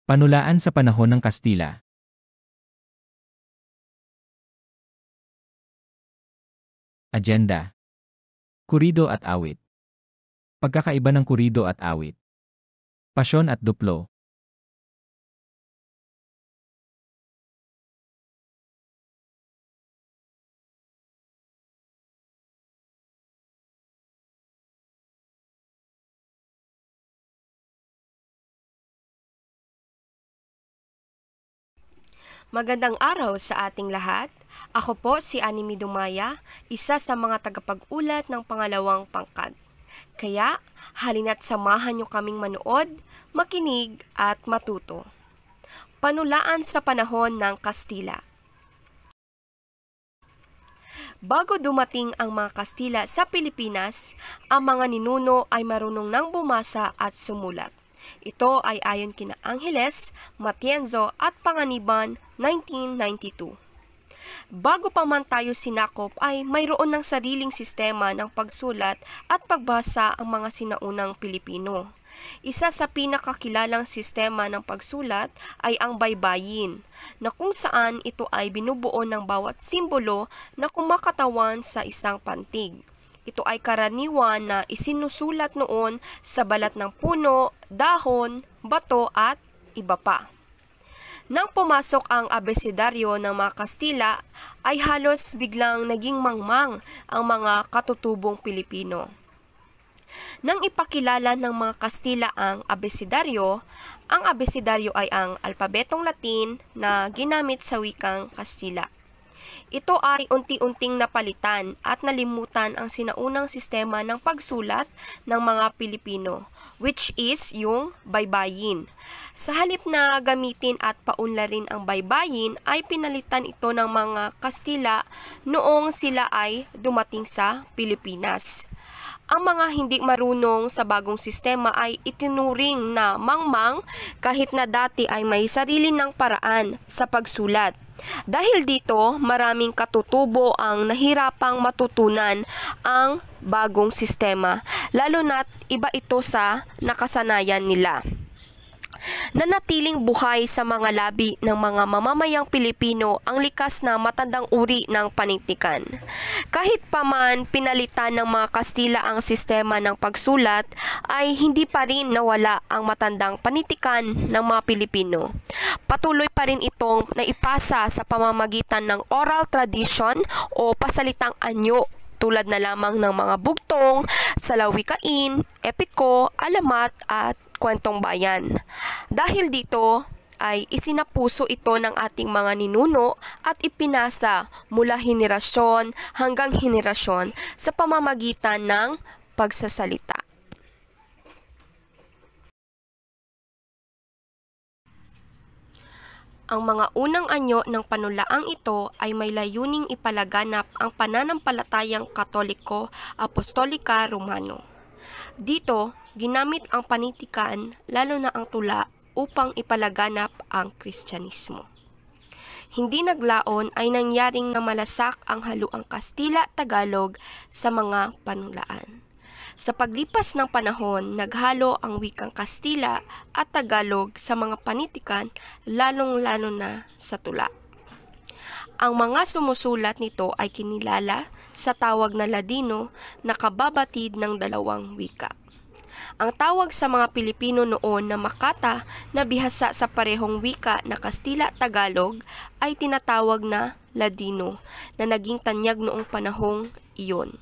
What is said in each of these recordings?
Panulaan sa panahon ng Kastila. Agenda. Kurido at awit. Pagkakaiba ng kurido at awit. Pasyon at duplo. Magandang araw sa ating lahat. Ako po si Anime Dumaya, isa sa mga tagapag-ulat ng pangalawang pangkat. Kaya, halina't samahan niyo kaming manood, makinig at matuto. Panulaan sa panahon ng Kastila. Bago dumating ang mga Kastila sa Pilipinas, ang mga ninuno ay marunong nang bumasa at sumulat. Ito ay ayon kina Angeles, Matienzo at Panganiban, 1992. Bago pa man tayo sinakop ay mayroon ng sariling sistema ng pagsulat at pagbasa ang mga sinaunang Pilipino. Isa sa pinakakilalang sistema ng pagsulat ay ang baybayin, na kung saan ito ay binubuo ng bawat simbolo na kumakatawan sa isang pantig. Ito ay karaniwan na isinusulat noon sa balat ng puno, dahon, bato at iba pa. Nang pumasok ang abesidaryo ng mga Kastila, ay halos biglang naging mangmang ang mga katutubong Pilipino. Nang ipakilala ng mga Kastila ang abesidaryo ay ang alpabetong Latin na ginamit sa wikang Kastila. Ito ay unti-unting napalitan at nalimutan ang sinaunang sistema ng pagsulat ng mga Pilipino, which is yung baybayin. Sa halip na gamitin at paunlarin ang baybayin, ay pinalitan ito ng mga Kastila noong sila ay dumating sa Pilipinas. Ang mga hindi marunong sa bagong sistema ay itinuring na mangmang kahit na dati ay may sarili ng paraan sa pagsulat. Dahil dito, maraming katutubo ang nahirapang matutunan ang bagong sistema, lalo na't iba ito sa nakasanayan nila. Nanatiling buhay sa mga labi ng mga mamamayang Pilipino ang likas na matandang uri ng panintikan. Kahit pa man pinalitan ng mga Kastila ang sistema ng pagsulat, ay hindi pa rin nawala ang matandang panintikan ng mga Pilipino. Patuloy pa rin itong naipasa sa pamamagitan ng oral tradition o pasalitang anyo, tulad na lamang ng mga bugtong, salawikain, epiko, alamat at kwentong bayan. Dahil dito ay isinapuso ito ng ating mga ninuno at ipinasa mula henerasyon hanggang henerasyon sa pamamagitan ng pagsasalita. Ang mga unang anyo ng panulaang ito ay may layuning ipalaganap ang pananampalatayang Katoliko, Apostolika, Romano. Dito, ginamit ang panintikan, lalo na ang tula, upang ipalaganap ang Kristyanismo. Hindi naglaon ay nangyaring namalasak ang haluang Kastila-Tagalog sa mga panulaan. Sa paglipas ng panahon, naghalo ang wikang Kastila at Tagalog sa mga panitikan, lalong-lalo na sa tula. Ang mga sumusulat nito ay kinilala sa tawag na Ladino na kababatid ng dalawang wika. Ang tawag sa mga Pilipino noon na Makata na bihasa sa parehong wika na Kastila-Tagalog ay tinatawag na Ladino na naging tanyag noong panahong iyon.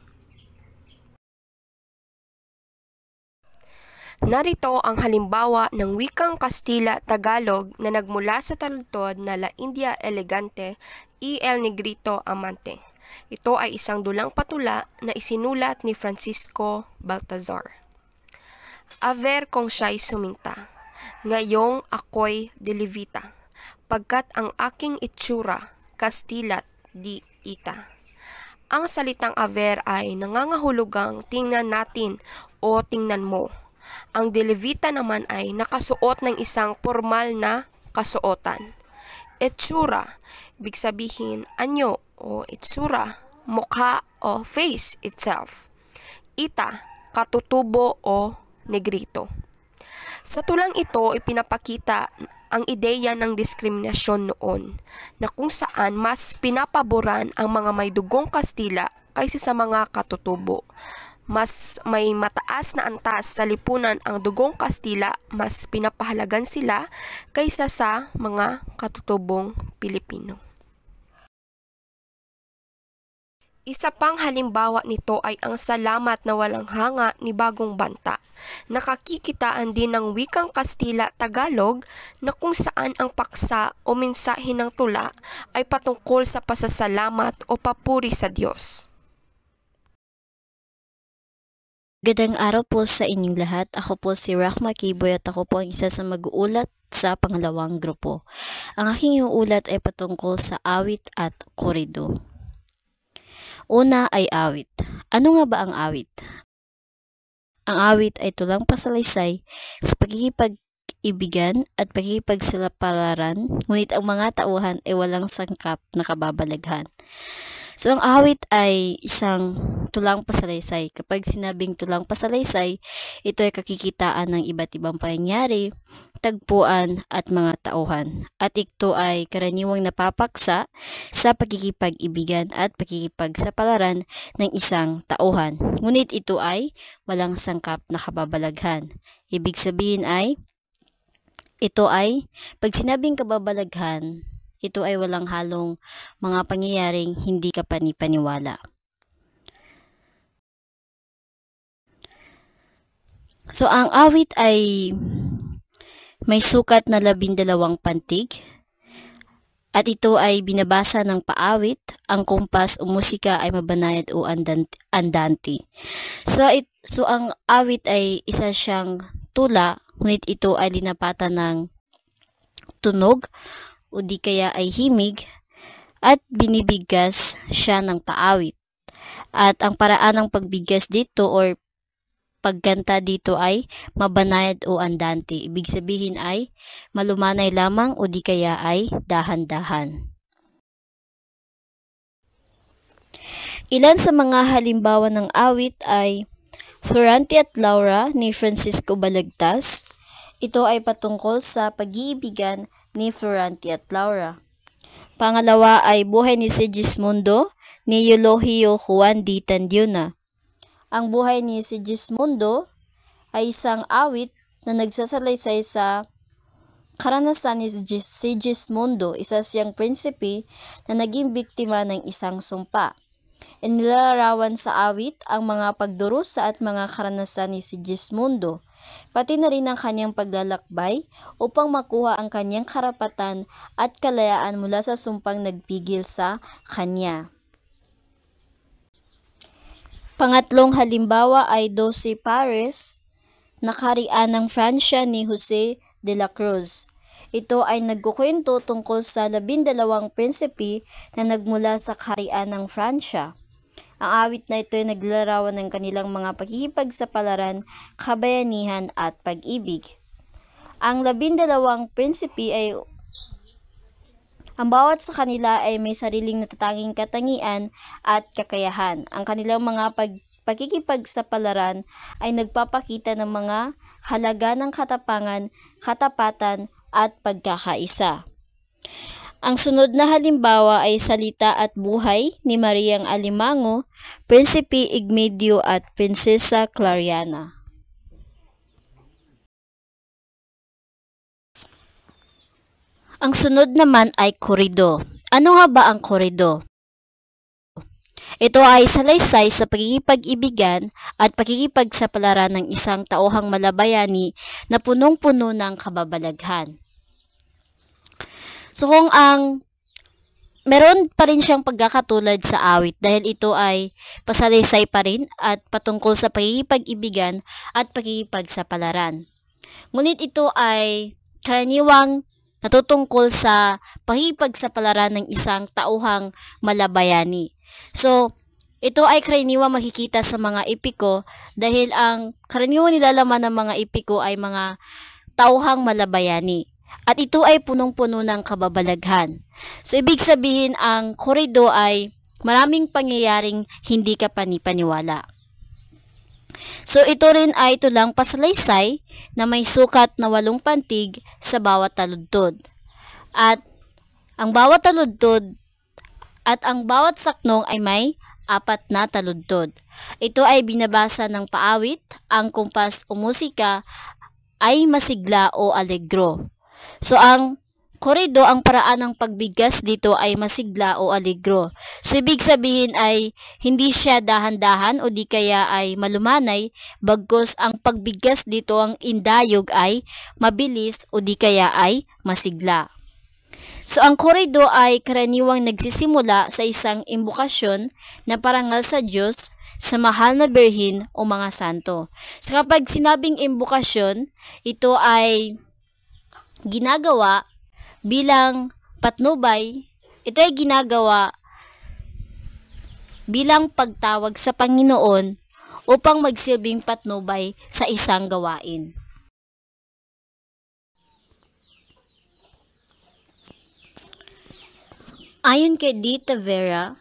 Narito ang halimbawa ng wikang Kastila-Tagalog na nagmula sa taludtod na La India Elegante y El Negrito Amante. Ito ay isang dulang patula na isinulat ni Francisco Baltazar. Aver kung siya'y suminta, ngayong ako'y delivita, pagkat ang aking itsura, Kastilat di ita. Ang salitang aver ay nangangahulugang tingnan natin o tingnan mo. Ang delivita naman ay nakasuot ng isang formal na kasuotan. Itsura, ibig sabihin anyo o itsura, mukha o face itself. Ita, katutubo o negrito. Sa tulang ito, ipinapakita ang ideya ng diskriminasyon noon, na kung saan mas pinapaboran ang mga may dugong Kastila kaysa sa mga katutubo. Mas may mataas na antas sa lipunan ang dugong Kastila, mas pinapahalagan sila kaysa sa mga katutubong Pilipino. Isa pang halimbawa nito ay ang salamat na walang hanga ni Bagong Banta. Nakakikitaan din ng wikang Kastila-Tagalog na kung saan ang paksa o mensahe ng tula ay patungkol sa pasasalamat o papuri sa Diyos. Magandang araw po sa inyong lahat. Ako po si Rahma Kiboy at ako po ang isa sa mag-uulat sa pangalawang grupo. Ang aking iuulat ay patungkol sa awit at korido. Una ay awit. Ano nga ba ang awit? Ang awit ay tulang pasalaysay sa pagkikipag-ibigan at pagkikipagsilapalaran, ngunit ang mga tauhan ay walang sangkap na kababalaghan. So, ang awit ay isang tulang pasalaysay. Kapag sinabing tulang pasalaysay, ito ay kakikitaan ng iba't ibang pangyayari, tagpuan at mga tauhan. At ito ay karaniwang napapaksa sa pagkikipag-ibigan at pagkikipagsapalaran ng isang tauhan. Ngunit ito ay walang sangkap na kababalaghan. Ibig sabihin ay, pag sinabing kababalaghan, ito ay walang halong mga pangyayaring hindi ka panipaniwala. So, ang awit ay may sukat na 12 pantig at ito ay binabasa ng paawit. Ang kumpas o musika ay mabanayad o andante. So, ang awit ay isa siyang tula, ngunit ito ay linapatan ng tunog o di kaya ay himig at binibigkas siya ng paawit. At ang paraan ng pagbigas dito or pagkanta dito ay mabanayad o andante. Ibig sabihin ay malumanay lamang o di kaya ay dahan-dahan. Ilan sa mga halimbawa ng awit ay Florante at Laura ni Francisco Balagtas. Ito ay patungkol sa pag-iibigan ni Florante at Laura. Pangalawa ay Buhay ni Sigismundo ni Eulogio Juan de Tandiuna. Ang buhay ni Sigismundo ay isang awit na nagsasalaysay sa karanasan ni Sigismundo, isa siyang prinsipe na naging biktima ng isang sumpa. Inilarawan sa awit ang mga pagdurusa at mga karanasan ni Sigismundo, pati na rin ang kanyang paglalakbay upang makuha ang kanyang karapatan at kalayaan mula sa sumpang nagpigil sa kanya. Pangatlong halimbawa ay 12 Pares na kaharian ng Fransya ni Jose de la Cruz. Ito ay nagkukwento tungkol sa 12 prinsipe na nagmula sa kaharian ng Fransya. Ang awit na ito ay naglarawan ng kanilang mga pagkikipagsapalaran, kabayanihan at pag-ibig. Ang 12 prinsipe ay ang bawat sa kanila ay may sariling natatanging katangian at kakayahan. Ang kanilang mga pagkikipagsapalaran ay nagpapakita ng mga halaga ng katapangan, katapatan at pagkakaisa. Ang sunod na halimbawa ay Salita at Buhay ni Mariang Alimango, Prinsipe Igmedio at Prinsesa Clariana. Ang sunod naman ay korido. Ano nga ba ang korido? Ito ay salaysay sa pagkikipag-ibigan at pagkikipagsapalaran ng isang tauhang malabayani na punong-puno ng kababalaghan. So kung meron pa rin siyang pagkakatulad sa awit dahil ito ay pasalaysay pa rin at patungkol sa pagkikipag-ibigan at pagkikipagsapalaran. Ngunit ito ay karaniwang natutungkol sa pakikipagsapalaran ng isang tauhang malabayani. So, ito ay karaniwang makikita sa mga epiko dahil ang karaniwang nilalaman ng mga epiko ay mga tauhang malabayani. At ito ay punong-puno ng kababalaghan. So, ibig sabihin ang korido ay maraming pangyayaring hindi ka panipaniwala. So ito rin ay tulang pasalaysay na may sukat na 8 pantig sa bawat taludtod. At ang bawat taludtod at ang bawat saknong ay may 4 na taludtod. Ito ay binabasa ng paawit, ang kumpas o musika ay masigla o alegro. So ang korido, ang paraan ng pagbigas dito ay masigla o alegro. So ibig sabihin ay hindi siya dahan-dahan o di kaya ay malumanay, bagkus ang pagbigas dito, ang indayog ay mabilis o di kaya ay masigla. So ang korido ay karaniwang nagsisimula sa isang imbokasyon na parangal sa Diyos, sa mahal na birhin o mga santo. So kapag sinabing imbokasyon, ito ay ginagawa bilang patnubay. Ito ay ginagawa bilang pagtawag sa Panginoon upang magsilbing patnubay sa isang gawain. Ayon kay D. Tavera,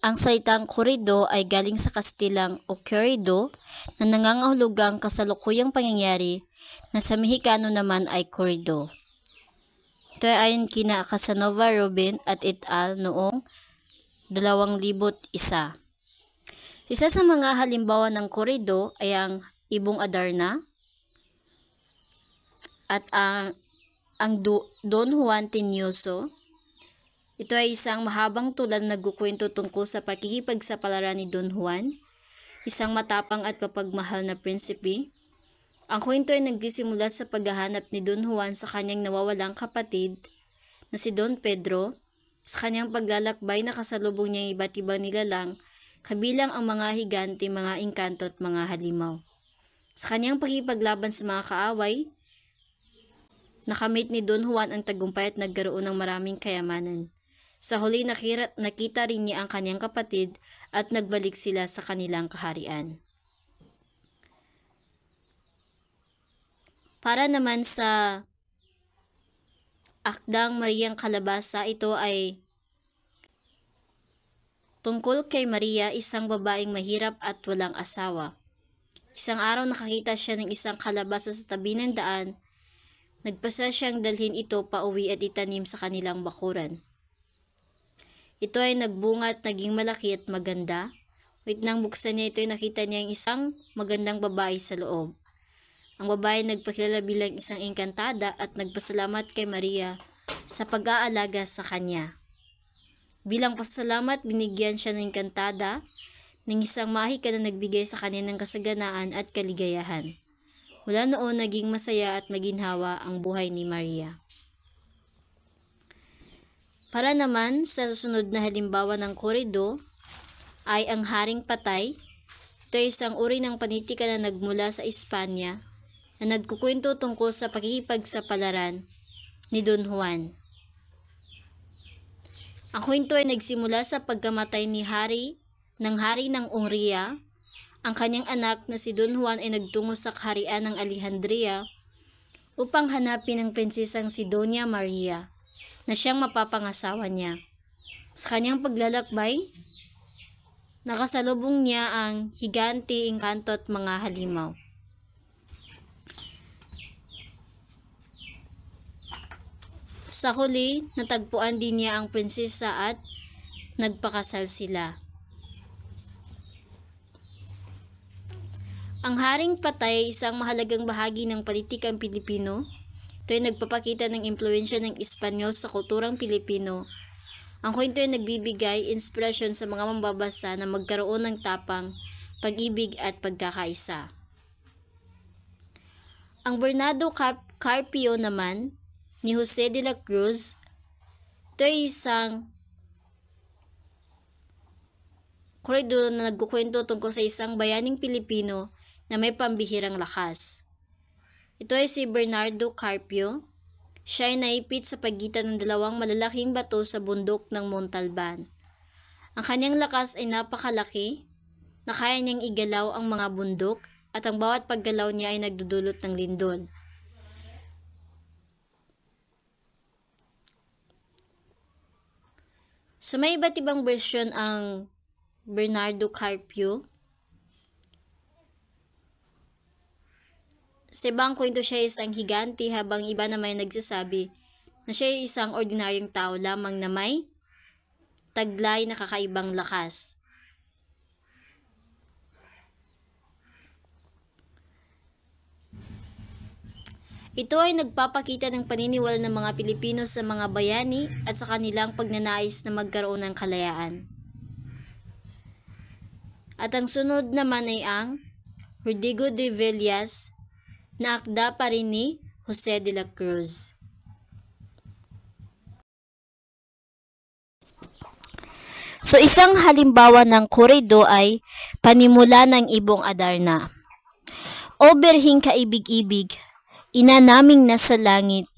ang salitang korido ay galing sa Kastilang occurrido na nangangahulugang kasalukuyang pangyayari na sa Mexicano naman ay corrido. Ito ay ayon kina Casanova Rubin at et al. Noong 2001. Isa sa mga halimbawa ng korido ay ang Ibong Adarna at ang Don Juan Tinioso. Ito ay isang mahabang tulad na nagkukwento tungkol sa pakikipagsapalaran ni Don Juan, isang matapang at mapagmahal na prinsipe. Ang kwento ay nagsisimula sa paghahanap ni Don Juan sa kanyang nawawalang kapatid na si Don Pedro. Sa kanyang paglalakbay, nakasalubong niya iba't ibang nilalang, kabilang ang mga higante, mga engkanto at mga halimaw. Sa kanyang pakipaglaban sa mga kaaway, nakamit ni Don Juan ang tagumpay at nagkaroon ng maraming kayamanan. Sa huli, nakita rin niya ang kanyang kapatid at nagbalik sila sa kanilang kaharian. Para naman sa Akdang Mariang Kalabasa, ito ay tungkol kay Maria, isang babaeng mahirap at walang asawa. Isang araw nakakita siya ng isang kalabasa sa tabi ng daan. Nagpasa siyang dalhin ito pauwi at itanim sa kanilang bakuran. Ito ay nagbunga at naging malaki at maganda. Wait nang buksan niya ito, nakita niya ang isang magandang babae sa loob. Ang babae nagpakilala bilang isang engkantada at nagpasalamat kay Maria sa pag-aalaga sa kanya. Bilang pasasalamat, binigyan siya ng engkantada ng isang mahika na nagbigay sa kanya ng kasaganaan at kaligayahan. Mula noon, naging masaya at maginhawa ang buhay ni Maria. Para naman sa susunod na halimbawa ng korido ay ang Haring Patay. Ito ay isang uri ng panitika na nagmula sa Espanya na nagkukwento tungkol sa pakikipagsapalaran ni Don Juan. Ang kwento ay nagsimula sa pagkamatay ni hari ng Ungria. Ang kanyang anak na si Don Juan ay nagtungo sa kaharian ng Alejandria upang hanapin ang prinsesang si Doña Maria na siyang mapapangasawa niya. Sa kanyang paglalakbay, nakasalubong niya ang higante, engkanto at mga halimaw. Sa huli, natagpuan din niya ang prinsesa at nagpakasal sila. Ang Haring Patay, isang mahalagang bahagi ng politikang Pilipino. Ito ay nagpapakita ng impluwensya ng Espanyol sa kulturang Pilipino. Ang kwento ay nagbibigay inspirasyon sa mga mambabasa na magkaroon ng tapang, pag-ibig at pagkakaisa. Ang Bernardo Carpio naman ni Jose de la Cruz, ito ay isang korido na nagkukwento tungkol sa isang bayaning Pilipino na may pambihirang lakas. Ito ay si Bernardo Carpio. Siya ay naipit sa pagitan ng dalawang malalaking bato sa bundok ng Montalban. Ang kanyang lakas ay napakalaki na kaya niyang igalaw ang mga bundok at ang bawat paggalaw niya ay nagdudulot ng lindol. So may iba't ibang bersyon ang Bernardo Carpio. Sa ibang kwento siya ay isang higante habang iba naman ay nagsasabi na siya ay isang ordinaryong tao lamang na may taglay na kakaibang lakas. Ito ay nagpapakita ng paniniwala ng mga Pilipino sa mga bayani at sa kanilang pagnanais na magkaroon ng kalayaan. At ang sunod naman ay ang Rodrigo de Villas na akda pa rin ni Jose de la Cruz. So isang halimbawa ng korido ay Panimula ng Ibong Adarna. O berhing kaibig-ibig, ina naming nasa langit,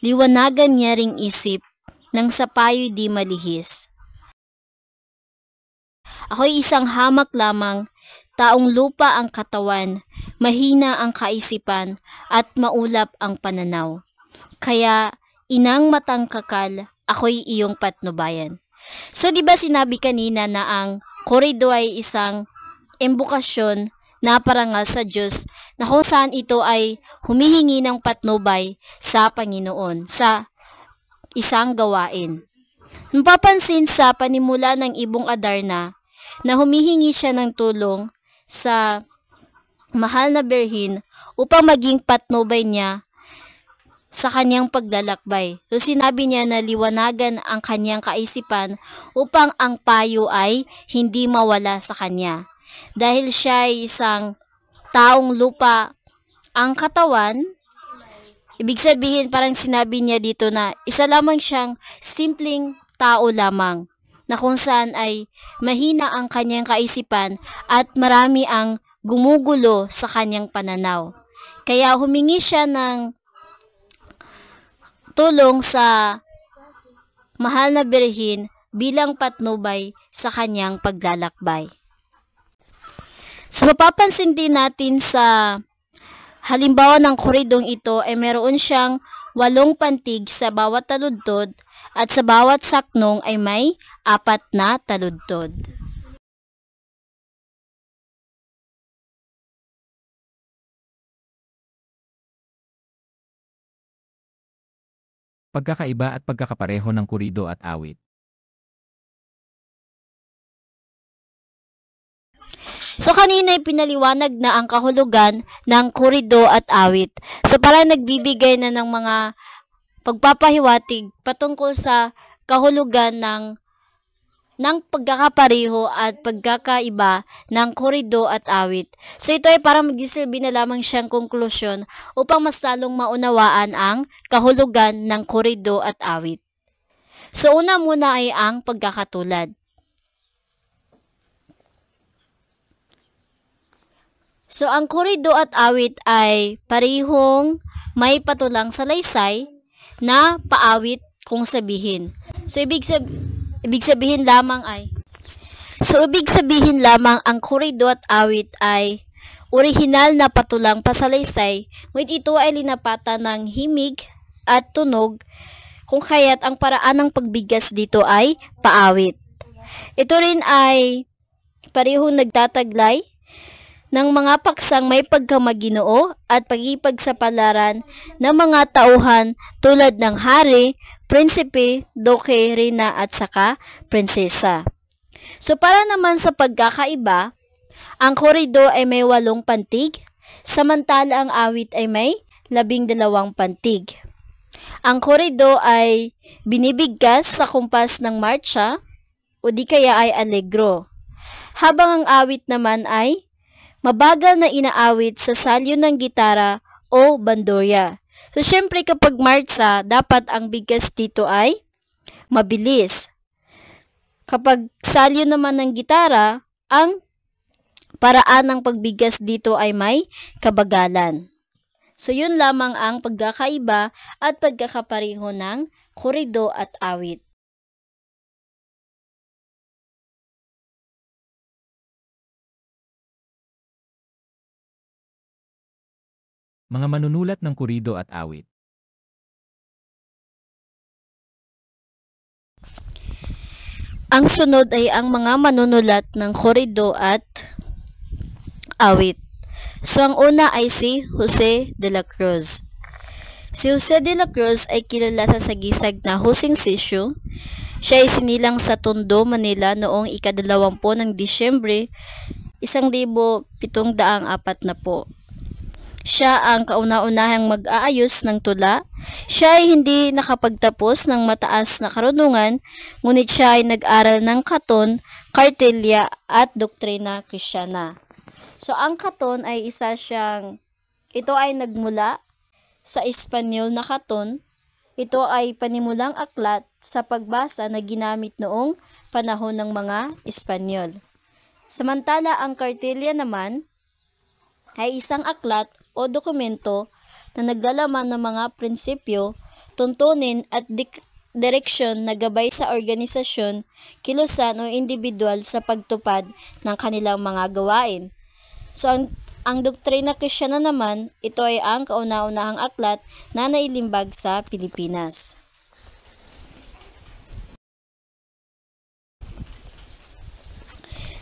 liwanagan niya ring isip, nang sa payo'y di malihis. Ako'y isang hamak lamang, taong lupa ang katawan, mahina ang kaisipan, at maulap ang pananaw. Kaya, inang matang kakal, ako'y iyong patnubayan. So, di ba sinabi kanina na ang korido ay isang embokasyon na parangal sa Diyos na kung saan ito ay humihingi ng patnubay sa Panginoon sa isang gawain. Mapapansin sa Panimula ng Ibong Adarna na humihingi siya ng tulong sa mahal na birhin upang maging patnubay niya sa kanyang paglalakbay. So sinabi niya na liwanagan ang kanyang kaisipan upang ang payo ay hindi mawala sa kanya. Dahil siya ay isang taong lupa ang katawan, ibig sabihin parang sinabi niya dito na isa lamang siyang simpleng tao lamang na kung saan ay mahina ang kanyang kaisipan at marami ang gumugulo sa kanyang pananaw. Kaya humingi siya ng tulong sa mahal na birhin bilang patnubay sa kanyang paglalakbay. So mapapansin din natin sa halimbawa ng koridong ito ay meron siyang 8 pantig sa bawat taludtod at sa bawat saknong ay may 4 na taludtod. Pagkakaiba at pagkakapareho ng kurido at awit. So kanina ay pinaliwanag na ang kahulugan ng kurido at awit. So parang nagbibigay na ng mga pagpapahiwatig patungkol sa kahulugan ng pagkakapareho at pagkakaiba ng kurido at awit. So ito ay parang magsisilbi na lamang siyang konklusyon upang mas lalong maunawaan ang kahulugan ng kurido at awit. So una muna ay ang pagkakatulad. So ang kurido at awit ay parehong may patulang salaysay na paawit kung sabihin. So ibig sabihin lamang ang kurido at awit ay orihinal na patulang pasalaysay, ngunit ito ay linapatan ng himig at tunog, kung kaya't ang paraan ng pagbigas dito ay paawit. Ito rin ay parehong nagtataglay ng mga paksang may pagkamaginoo at pagipagsapalaran ng mga tauhan tulad ng hari, prinsipe, doke, reyna at saka prinsesa. So para naman sa pagkakaiba, ang korido ay may 8 pantig, samantala ang awit ay may 12 pantig. Ang korido ay binibigkas sa kumpas ng marcha o di kaya ay allegro, habang ang awit naman ay mabagal na inaawit sa salyo ng gitara o bandurya. So, syempre kapag marcha, dapat ang bigas dito ay mabilis. Kapag salyo naman ng gitara, ang paraan ng pagbigas dito ay may kabagalan. So, yun lamang ang pagkakaiba at pagkakapareho ng korido at awit. Mga manunulat ng kurido at awit. Ang sunod ay ang mga manunulat ng korido at awit. So ang una ay si Jose de la Cruz. Si Jose de la Cruz ay kilala sa sagisag na husing sisyo. Siya ay sinilang sa Tondo, Manila noong ika-20 ng Disyembre 1740. Siya ang kauna-unahang mag-aayos ng tula. Siya ay hindi nakapagtapos ng mataas na karunungan, ngunit siya ay nag-aral ng katon, kartelya at doktrina kristyana. So ang katon ay ito ay nagmula sa Espanyol na katon. Ito ay panimulang aklat sa pagbasa na ginamit noong panahon ng mga Espanyol. Samantala ang kartelya naman ay isang aklat o dokumento na naglalaman ng mga prinsipyo, tuntunin at direksyon na gabay sa organisasyon, kilusan o individual sa pagtupad ng kanilang mga gawain. So ang doktrina kristyana naman, ito ay ang kauna-unahang aklat na nailimbag sa Pilipinas.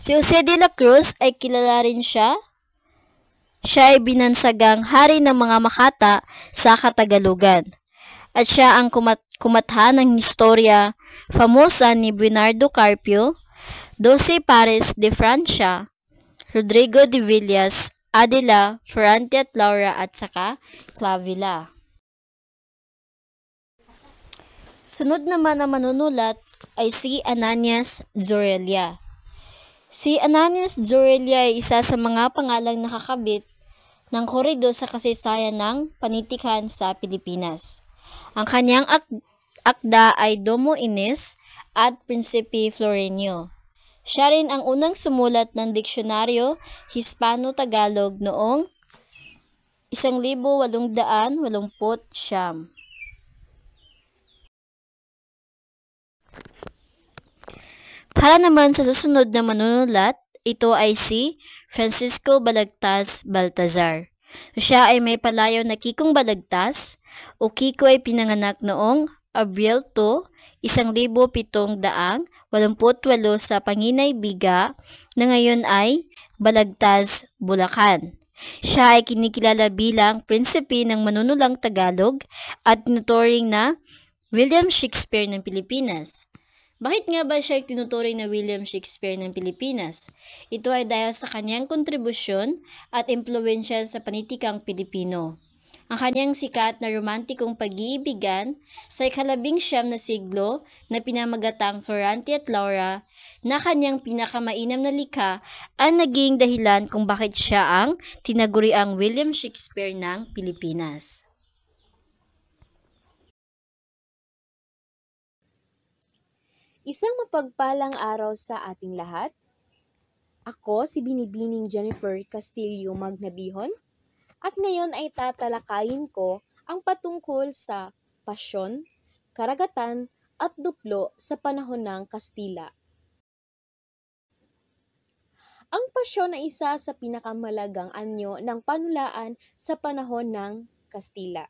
Si Jose de la Cruz ay kilala rin siya. Siya ay binansagang hari ng mga Makata sa Katagalugan. At siya ang kumatha ng historya famosa ni Bernardo Carpio, 12 Pares de Francia, Rodrigo de Villas, Adela, Ferrante at Laura at saka Clavila. Sunod naman na manunulat ay si Ananias Zorrilla. Si Ananias Zorrilla ay isa sa mga pangalang nakakabit ng korido sa kasaysayan ng panitikan sa Pilipinas. Ang kanyang akda ay Domo Ines at Principe Florenio. Siya rin ang unang sumulat ng diksyonaryo Hispano-Tagalog noong 1880. Para naman sa susunod na manunulat, ito ay si Francisco Balagtas Baltazar. Siya ay may palayaw na Kikong Balagtas, o Kiko ay pinanganak noong Abril 2, 1788 sa Panginay Biga na ngayon ay Balagtas, Bulacan. Siya ay kinikilala bilang prinsipe ng manunulang Tagalog at tinuturing na William Shakespeare ng Pilipinas. Bakit nga ba siya tinuturing na William Shakespeare ng Pilipinas? Ito ay dahil sa kanyang kontribusyon at impluwensya sa panitikang Pilipino. Ang kanyang sikat na romantikong pag-iibigan sa ika-19 na siglo na pinamagatang Ferrante at Laura na kanyang pinakamainam na likha ang naging dahilan kung bakit siya ang tinaguriang William Shakespeare ng Pilipinas. Isang mapagpalang araw sa ating lahat. Ako si Binibining Jennifer Castillo Magnabihon at ngayon ay tatalakayin ko ang patungkol sa pasyon, karagatan at duplo sa panahon ng Kastila. Ang pasyon ay isa sa pinakamalagang anyo ng panulaan sa panahon ng Kastila.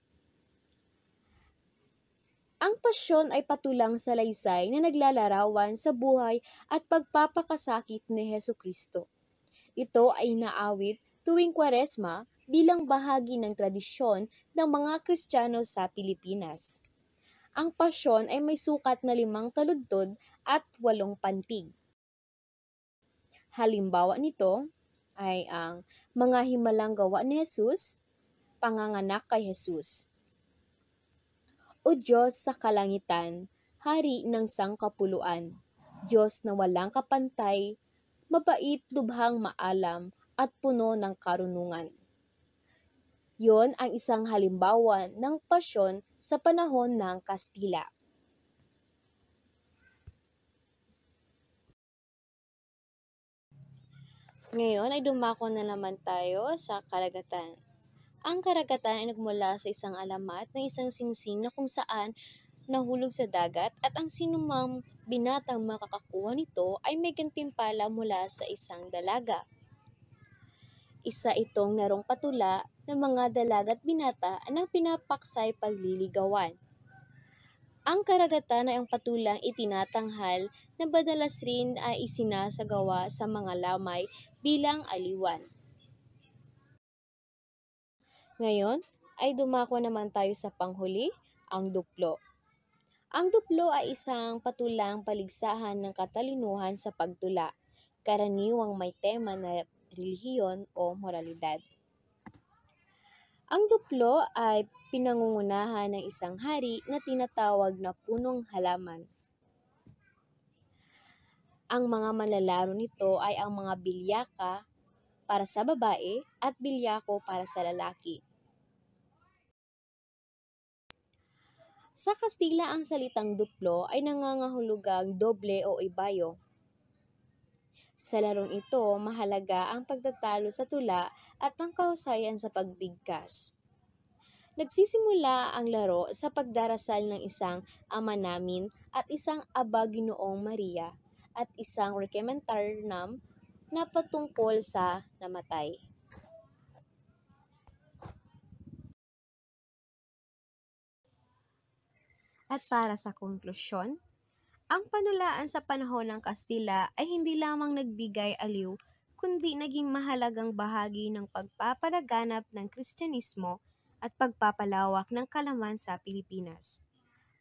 Ang pasyon ay patulang salaysay na naglalarawan sa buhay at pagpapakasakit ni Hesukristo. Ito ay naawit tuwing Kwaresma bilang bahagi ng tradisyon ng mga Kristiyano sa Pilipinas. Ang pasyon ay may sukat na 5 taludtod at 8 pantig. Halimbawa nito ay ang mga himalang gawa ni Jesus, panganganak kay Jesus. O Diyos sa kalangitan, hari ng sangkapuluan, Diyos na walang kapantay, mabait, lubhang maalam, at puno ng karunungan. Yon ang isang halimbawa ng pasyon sa panahon ng Kastila. Ngayon ay dumako na naman tayo sa karagatan. Ang karagatan ay nagmula sa isang alamat na isang singsing na kung saan nahulog sa dagat at ang sinumang binatang makakakuha nito ay may gantimpala mula sa isang dalaga. Isa itong narong patula ng mga dalaga at binata na pinapaksay pagliligawan. Ang karagatan ay ang patulang itinatanghal na madalas rin ay isinasagawa sa mga lamay bilang aliwan. Ngayon ay dumako naman tayo sa panghuli, ang duplo. Ang duplo ay isang patulang paligsahan ng katalinuhan sa pagtula, karaniwang may tema na relihiyon o moralidad. Ang duplo ay pinangungunahan ng isang hari na tinatawag na punong halaman. Ang mga manlalaro nito ay ang mga bilyaka para sa babae at bilyako para sa lalaki. Sa Kastila, ang salitang duplo ay nangangahulugang doble o ibayo. Sa larong ito, mahalaga ang pagtatalo sa tula at ang kahusayan sa pagbigkas. Nagsisimula ang laro sa pagdarasal ng isang Ama Namin at isang Aba Ginoong Maria at isang requiem na patungkol sa namatay. At para sa konklusyon, ang panulaan sa panahon ng Kastila ay hindi lamang nagbigay aliw, kundi naging mahalagang bahagi ng pagpapalaganap ng Kristyanismo at pagpapalawak ng kalaman sa Pilipinas.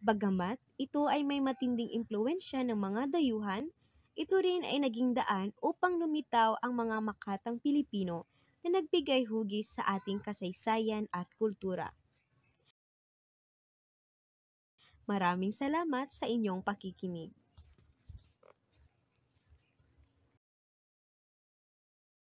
Bagamat ito ay may matinding impluwensya ng mga dayuhan, ito rin ay naging daan upang lumitaw ang mga makatang Pilipino na nagbigay hugis sa ating kasaysayan at kultura. Maraming salamat sa inyong pakikinig.